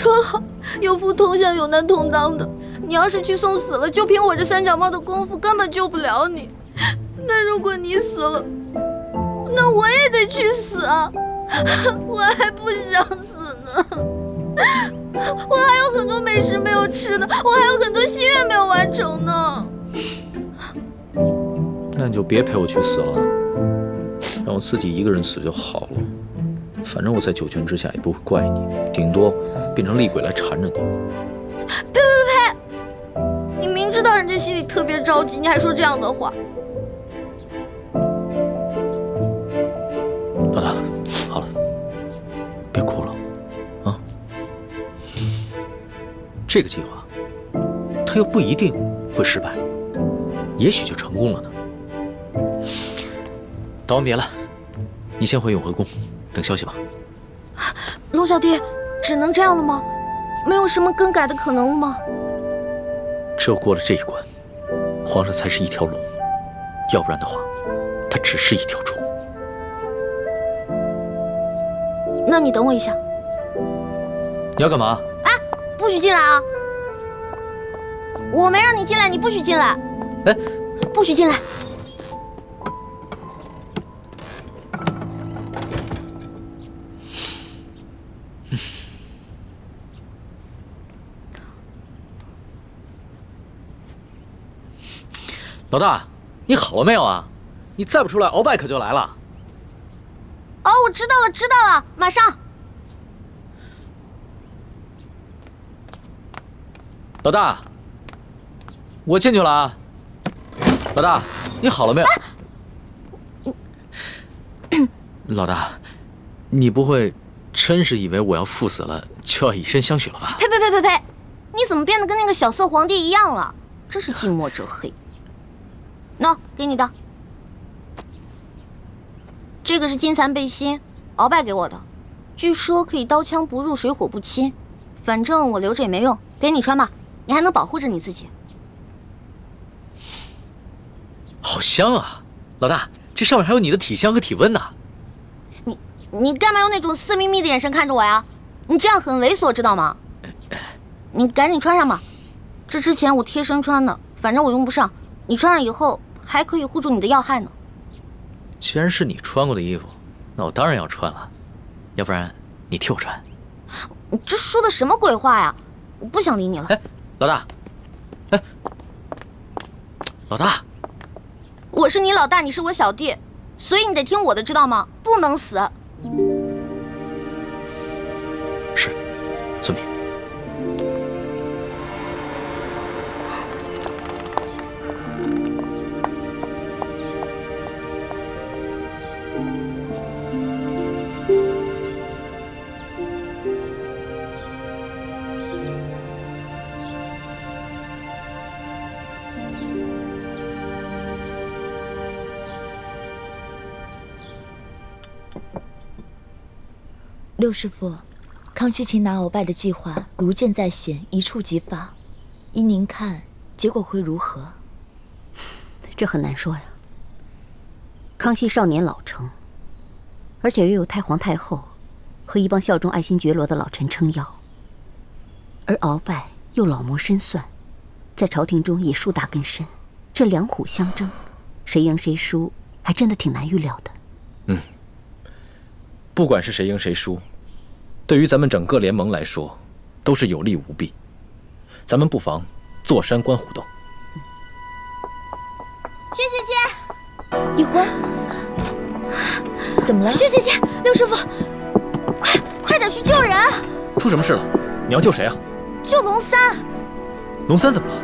说好有福同享有难同当的，你要是去送死了，就凭我这三脚猫的功夫根本救不了你。那如果你死了，那我也得去死啊！我还不想死呢，我还有很多美食没有吃呢，我还有很多心愿没有完成呢。那你就别陪我去死了，让我自己一个人死就好了。反正我在九泉之下也不会怪你，顶多变成厉鬼来缠着你。呸！你明知道人家心里特别着急，你还说这样的话。老大，好了，别哭了，啊！这个计划，它又不一定会失败，也许就成功了呢。道完别了，你先回永和宫，等消息吧。龙小弟，只能这样了吗？没有什么更改的可能吗？只有过了这一关，皇上才是一条龙，要不然的话，他只是一条虫。那你等我一下。你要干嘛？哎，不许进来啊！我没让你进来，你不许进来。哎，不许进来。老大，你好了没有啊？你再不出来，鳌拜可就来了。哦，我知道了，马上。老大，我进去了啊。老大，你好了没有？老大，你不会真是以为我要赴死了就要以身相许了吧？呸！你怎么变得跟那个小色皇帝一样了？真是近墨者黑。喏，给你的。这个是金蚕背心，鳌拜给我的，据说可以刀枪不入，水火不侵。反正我留着也没用，给你穿吧，你还能保护着你自己。好香啊，老大，这上面还有你的体香和体温呢。你干嘛用那种色眯眯的眼神看着我呀？你这样很猥琐，知道吗？你赶紧穿上吧，这之前我贴身穿的，反正我用不上，你穿上以后还可以护住你的要害呢。既然是你穿过的衣服，那我当然要穿了，要不然你替我穿。你这说的什么鬼话呀？我不想理你了。哎，老大，哎，老大，我是你老大，你是我小弟，所以你得听我的，知道吗？不能死。是，遵命。六师傅，康熙擒拿鳌拜的计划如箭在弦，一触即发。依您看，结果会如何？这很难说呀。康熙少年老成，而且又有太皇太后和一帮效忠爱新觉罗的老臣撑腰，而鳌拜又老谋深算，在朝廷中也树大根深，这两虎相争，谁赢谁输，还真的挺难预料的。不管是谁赢谁输，对于咱们整个联盟来说，都是有利无弊。咱们不妨坐山观虎斗。薛姐姐，一欢，怎么了？薛姐姐，六师傅，快点去救人！出什么事了？你要救谁啊？救龙三。龙三怎么了？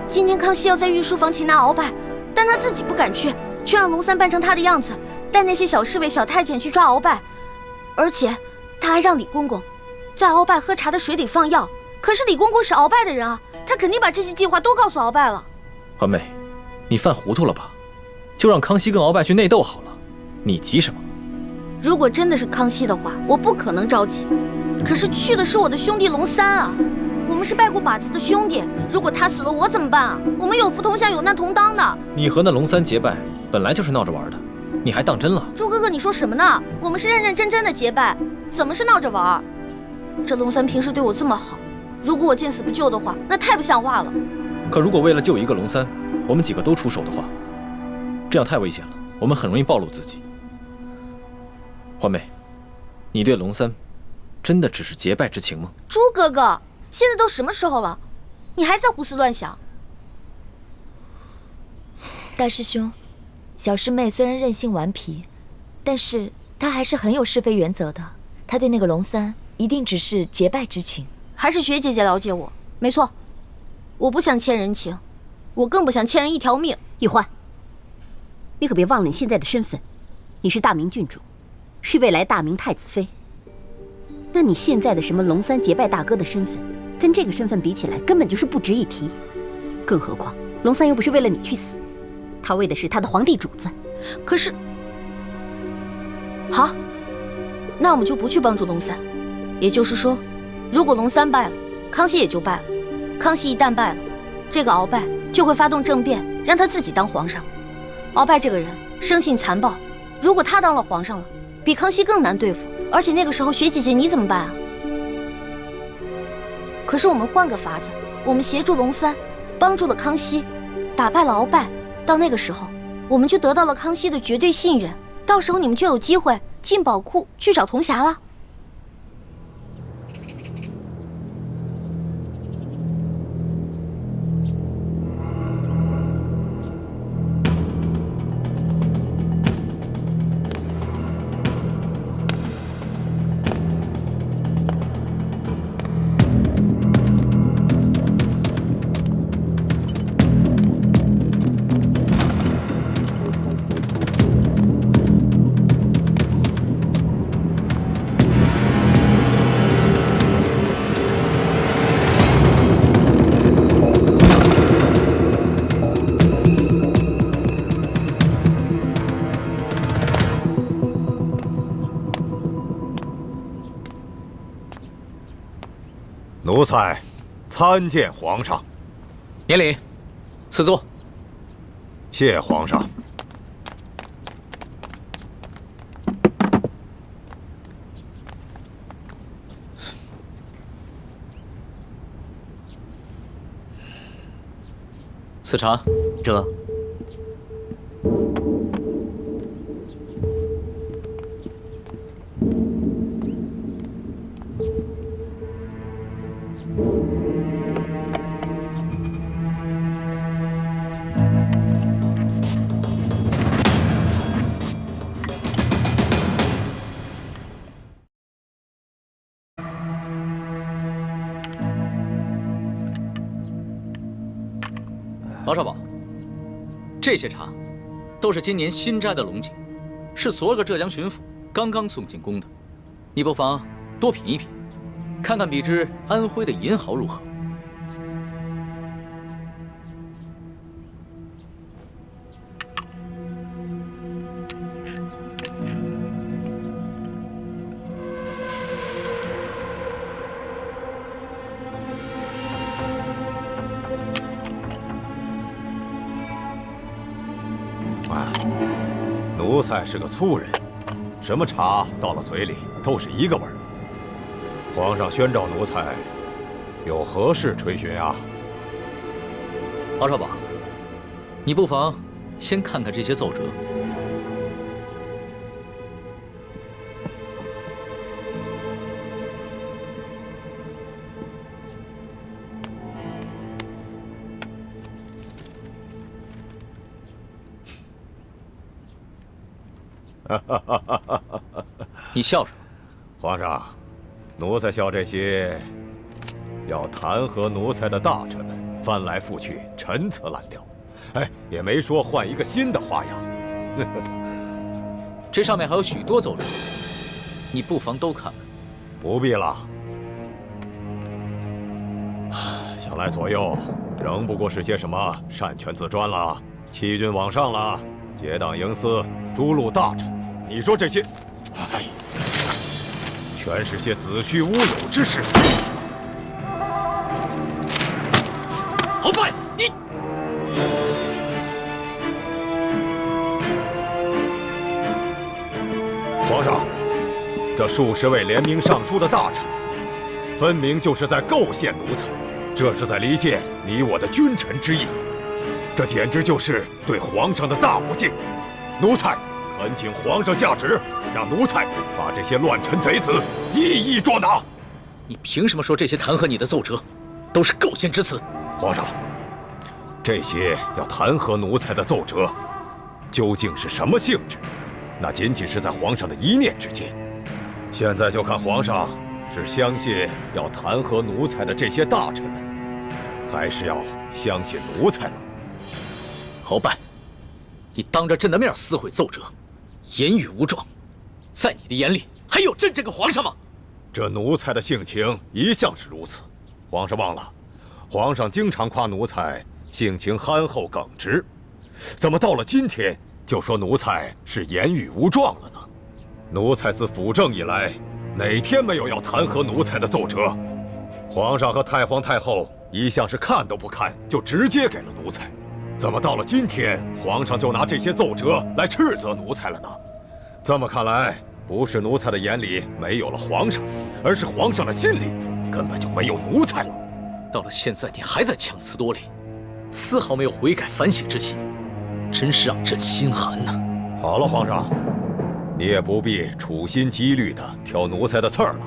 今天康熙要在御书房擒拿鳌拜，但他自己不敢去，却让龙三扮成他的样子，带那些小侍卫、小太监去抓鳌拜。而且他还让李公公在鳌拜喝茶的水里放药。可是李公公是鳌拜的人啊，他肯定把这些计划都告诉鳌拜了。环妹，你犯糊涂了吧？就让康熙跟鳌拜去内斗好了，你急什么？如果真的是康熙的话，我不可能着急。可是去的是我的兄弟龙三啊，我们是拜过把子的兄弟，如果他死了，我怎么办啊？我们有福同享，有难同当的。你和那龙三结拜，本来就是闹着玩的，你还当真了？朱哥哥，你说什么呢？我们是认认真真的结拜，怎么是闹着玩？这龙三平时对我这么好，如果我见死不救的话，那太不像话了。可如果为了救一个龙三，我们几个都出手的话，这样太危险了，我们很容易暴露自己。欢妹，你对龙三真的只是结拜之情吗？朱哥哥，现在都什么时候了，你还在胡思乱想？大师兄，小师妹虽然任性顽皮，但是她还是很有是非原则的。她对那个龙三一定只是结拜之情。还是学姐姐了解我，没错，我不想欠人情，我更不想欠人一条命。玉欢，你可别忘了你现在的身份，你是大明郡主，是未来大明太子妃。那你现在的什么龙三结拜大哥的身份，跟这个身份比起来，根本就是不值一提。更何况龙三又不是为了你去死，他为的是他的皇帝主子。可是，好，那我们就不去帮助龙三。也就是说，如果龙三败了，康熙也就败了。康熙一旦败了，这个鳌拜就会发动政变，让他自己当皇上。鳌拜这个人生性残暴，如果他当了皇上了，比康熙更难对付。而且那个时候，雪姐姐你怎么办啊？可是我们换个法子，我们协助龙三，帮助了康熙，打败了鳌拜。到那个时候，我们就得到了康熙的绝对信任。到时候你们就有机会进宝库去找铜匣了。奴才参见皇上。免礼，赐座。谢皇上。赐茶。这。王少保，这些茶都是今年新摘的龙井，是昨个浙江巡抚刚刚送进宫的，你不妨多品一品，看看比之安徽的银毫如何？奴才是个粗人，什么茶到了嘴里都是一个味儿。皇上宣召奴才，有何事垂询啊？敖少保，你不妨先看看这些奏折。你笑什么？皇上，奴才笑这些要弹劾奴才的大臣们翻来覆去，陈词滥调，哎，也没说换一个新的花样。这上面还有许多奏折，你不妨都看看。不必了，想来左右仍不过是些什么擅权自专了、欺君罔上了、结党营私、诛戮大臣。你说这些，哎，全是些子虚乌有之事。鳌拜，你！皇上，这数十位联名上书的大臣，分明就是在构陷奴才，这是在离间你我的君臣之义，这简直就是对皇上的大不敬。奴才恳请皇上下旨，让奴才把这些乱臣贼子一一捉拿。你凭什么说这些弹劾你的奏折都是构陷之词？皇上，这些要弹劾奴才的奏折，究竟是什么性质？那仅仅是在皇上的一念之间。现在就看皇上是相信要弹劾奴才的这些大臣们，还是要相信奴才了。鳌拜，你当着朕的面撕毁奏折，言语无状，在你的眼里还有朕这个皇上吗？这奴才的性情一向是如此，皇上忘了，皇上经常夸奴才性情憨厚耿直，怎么到了今天就说奴才是言语无状了呢？奴才自辅政以来，哪天没有要弹劾奴才的奏折？皇上和太皇太后一向是看都不看就直接给了奴才，怎么到了今天，皇上就拿这些奏折来斥责奴才了呢？这么看来，不是奴才的眼里没有了皇上，而是皇上的心里根本就没有奴才了。到了现在，你还在强词夺理，丝毫没有悔改反省之心，真是让朕心寒呐！好了，皇上，你也不必处心积虑地挑奴才的刺儿了。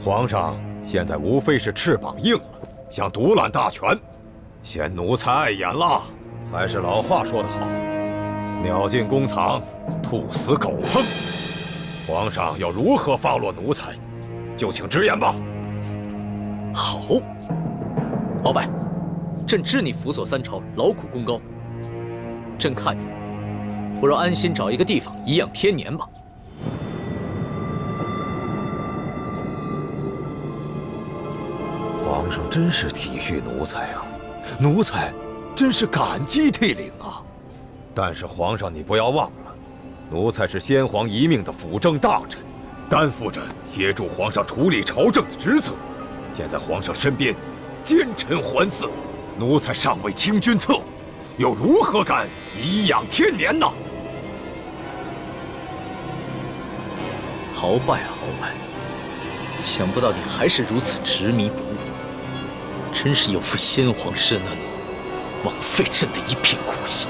皇上现在无非是翅膀硬了，想独揽大权，嫌奴才碍眼了。还是老话说得好，鸟进弓藏，兔死狗烹。皇上要如何发落奴才，就请直言吧。好，鳌拜，朕知你辅佐三朝，劳苦功高，朕看你不如安心找一个地方颐养天年吧。皇上真是体恤奴才啊，奴才真是感激涕零啊。但是皇上，你不要忘了，奴才是先皇遗命的辅政大臣，担负着协助皇上处理朝政的职责。现在皇上身边奸臣环伺，奴才尚未清君侧，又如何敢颐养天年呢？鳌拜啊，鳌拜，想不到你还是如此执迷不悟，真是有负先皇深恩，枉费朕的一片苦心。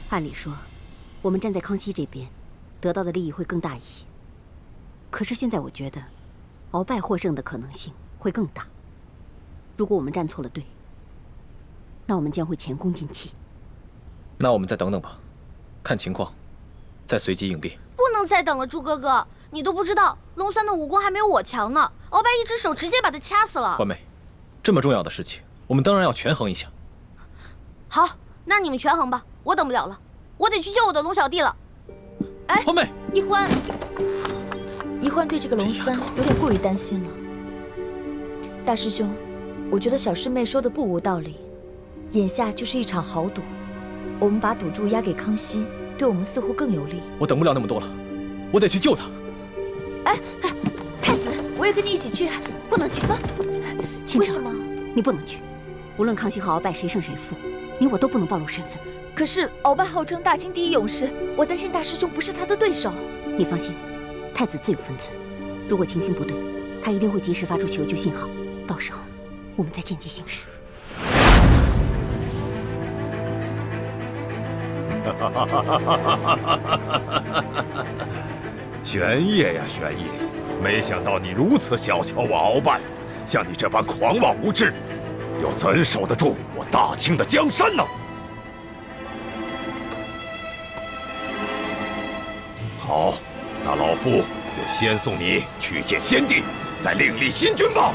按理说，我们站在康熙这边，得到的利益会更大一些。可是现在我觉得，鳌拜获胜的可能性会更大。如果我们站错了队，那我们将会前功尽弃。那我们再等等吧，看情况，再随机应变。不能再等了，朱哥哥，你都不知道，龙三的武功还没有我强呢。鳌拜一只手直接把他掐死了。欢妹，这么重要的事情，我们当然要权衡一下。好，那你们权衡吧，我等不了了，我得去救我的龙小弟了。哎，欢妹，一欢，一欢对这个龙三有点过于担心了。大师兄，我觉得小师妹说的不无道理。眼下就是一场豪赌，我们把赌注押给康熙，对我们似乎更有利。我等不了那么多了，我得去救他。哎，太子，我也跟你一起去。不能去啊！倾城，为什么？你不能去。无论康熙和鳌拜谁胜谁负，你我都不能暴露身份。可是鳌拜号称大清第一勇士，我担心大师兄不是他的对手。你放心，太子自有分寸。如果情形不对，他一定会及时发出求救信号，到时候我们再见机行事。玄烨呀，玄烨，没想到你如此小瞧我鳌拜，像你这般狂妄无知，又怎守得住我大清的江山呢？好，那老夫就先送你去见先帝，再另立新君吧。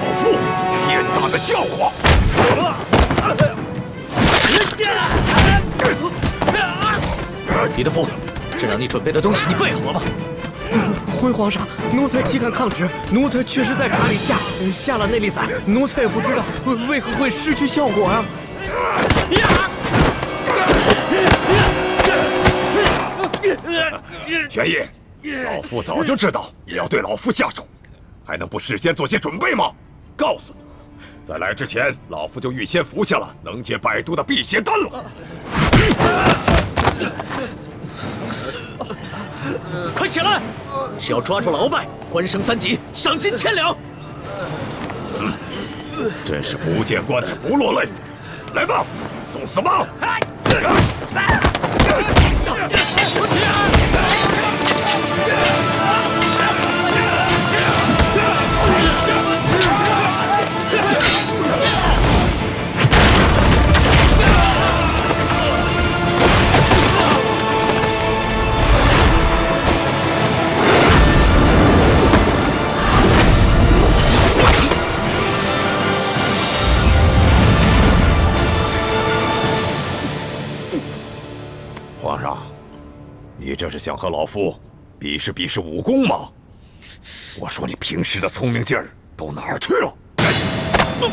老夫，天大的笑话！李德福，这让你准备的东西你备好了吗？回皇上，奴才岂敢抗旨？奴才确实在茶里下了内力散，奴才也不知道为何会失去效果呀。玄烨，老夫早就知道你要对老夫下手，还能不事先做些准备吗？告诉你，在来之前，老夫就预先服下了能解百毒的辟邪丹了。快起来！只要抓住了鳌拜，官升3级，赏金1000两。真是不见棺材不落泪。来吧，送死吧！皇上，你这是想和老夫比试武功吗？我说你平时的聪明劲儿都哪儿去了？龙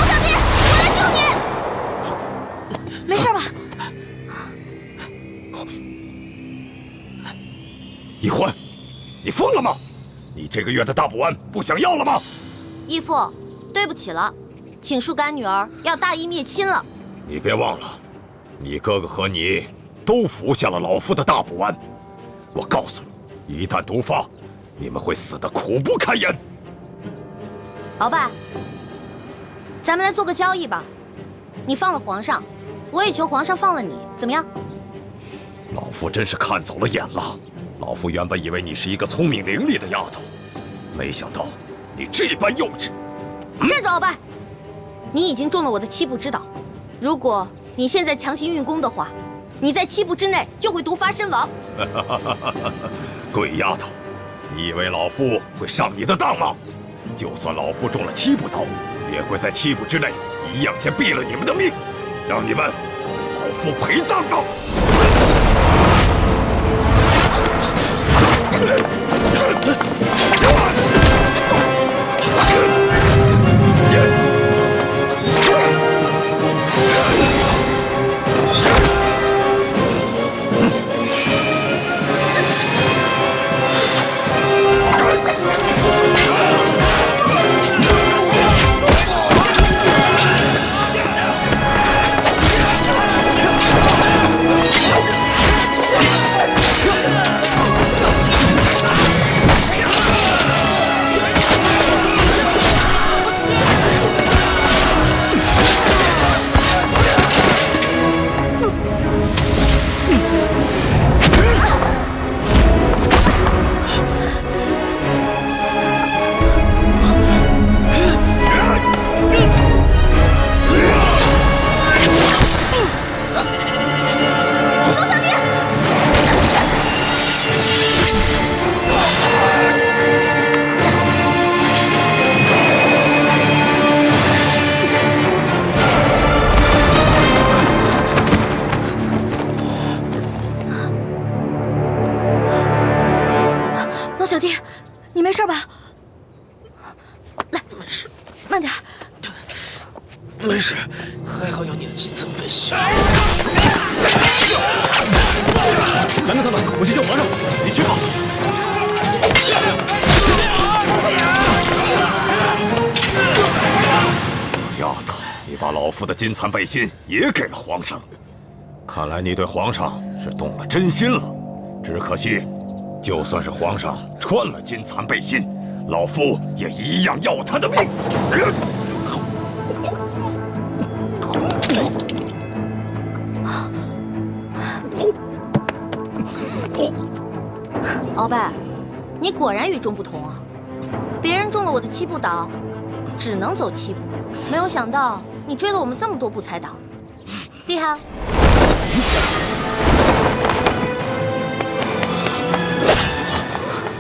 小弟，我来救你！没事吧？易欢，你疯了吗？你这个月的大补丸不想要了吗？义父，对不起了，请恕干女儿要大义灭亲了。你别忘了，你哥哥和你都服下了老夫的大补丸。我告诉你，一旦毒发，你们会死得苦不堪言。鳌拜，咱们来做个交易吧，你放了皇上，我也求皇上放了你，怎么样？老夫真是看走了眼了。老夫原本以为你是一个聪明伶俐的丫头，没想到你这般幼稚。站住，鳌拜！你已经中了我的7步之岛，如果你现在强行运功的话，你在7步之内就会毒发身亡。鬼丫头，你以为老夫会上你的当吗？就算老夫中了7步刀，也会在7步之内一样先毙了你们的命，让你们为老夫陪葬的。小弟，你没事吧？来，没事，慢点。没事，还好有你的金层背心。咱们，我去救皇上，你去吧。丫头，你把老夫的金蚕背心也给了皇上，看来你对皇上是动了真心了。只可惜，就算是皇上穿了金蚕背心，老夫也一样要他的命。鳌拜，你果然与众不同啊！别人中了我的7步岛，只能走7步。没有想到你追了我们这么多步才倒，厉害！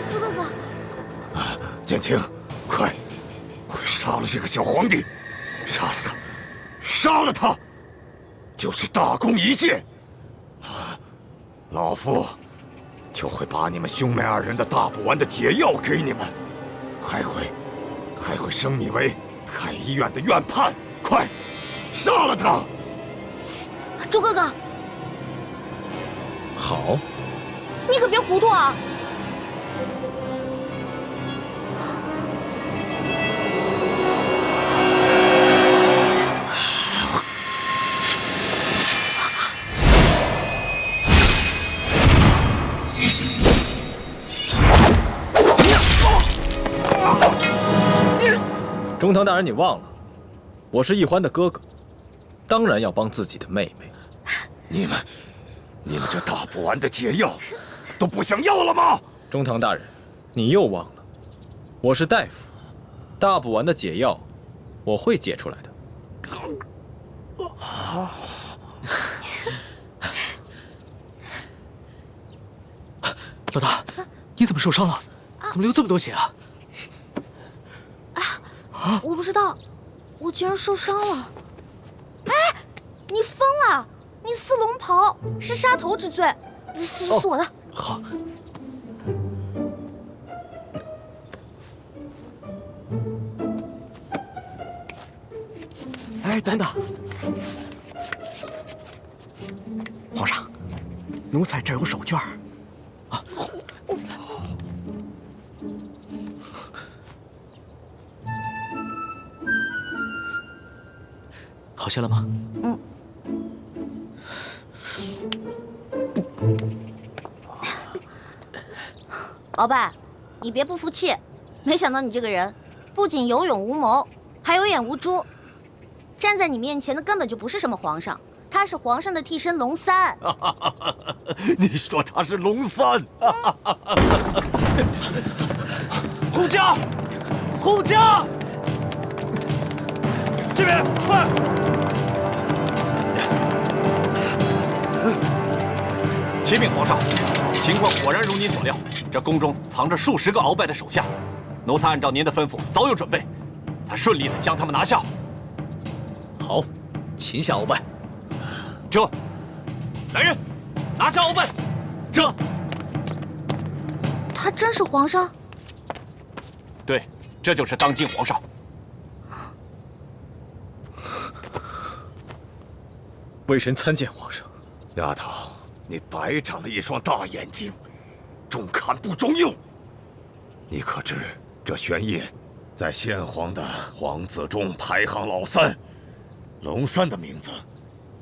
朱哥哥，剑青，快杀了这个小皇帝！杀了他！杀了他！就是大功一件。老夫就会把你们兄妹2人的大补丸的解药给你们，还会升你为太医院的院判。快，杀了他！朱哥哥，好，你可别糊涂啊！中堂大人，你忘了，我是奕欢的哥哥，当然要帮自己的妹妹。你们这大补丸的解药都不想要了吗？中堂大人，你又忘了，我是大夫，大补丸的解药我会解出来的。老大，你怎么受伤了？怎么流这么多血啊？我不知道，我竟然受伤了。哎，你疯了！你撕龙袍是杀头之罪，是我的。好。哎，等等，皇上，奴才这有手绢。好些了吗？嗯。鳌拜，你别不服气，没想到你这个人不仅有勇无谋，还有眼无珠。站在你面前的根本就不是什么皇上，他是皇上的替身龙三。你说他是龙三？护驾，护驾！这边快！启禀皇上，情况果然如您所料，这宫中藏着数十个鳌拜的手下，奴才按照您的吩咐早有准备，才顺利的将他们拿下。好，擒下鳌拜。这，来人，拿下鳌拜。这，他真是皇上？对，这就是当今皇上。微臣参见皇上。丫头，你白长了一双大眼睛，中看不中用。你可知这玄烨在先皇的皇子中排行老3，龙三的名字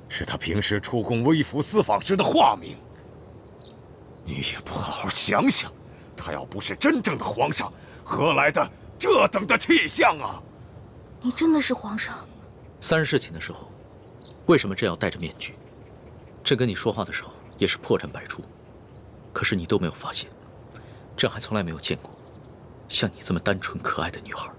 是他平时出宫微服私访时的化名。你也不好好想想，他要不是真正的皇上，何来的这等的气象啊？你真的是皇上？3日侍寝的时候，为什么朕要戴着面具？朕跟你说话的时候也是破绽百出，可是你都没有发现。朕还从来没有见过像你这么单纯可爱的女孩。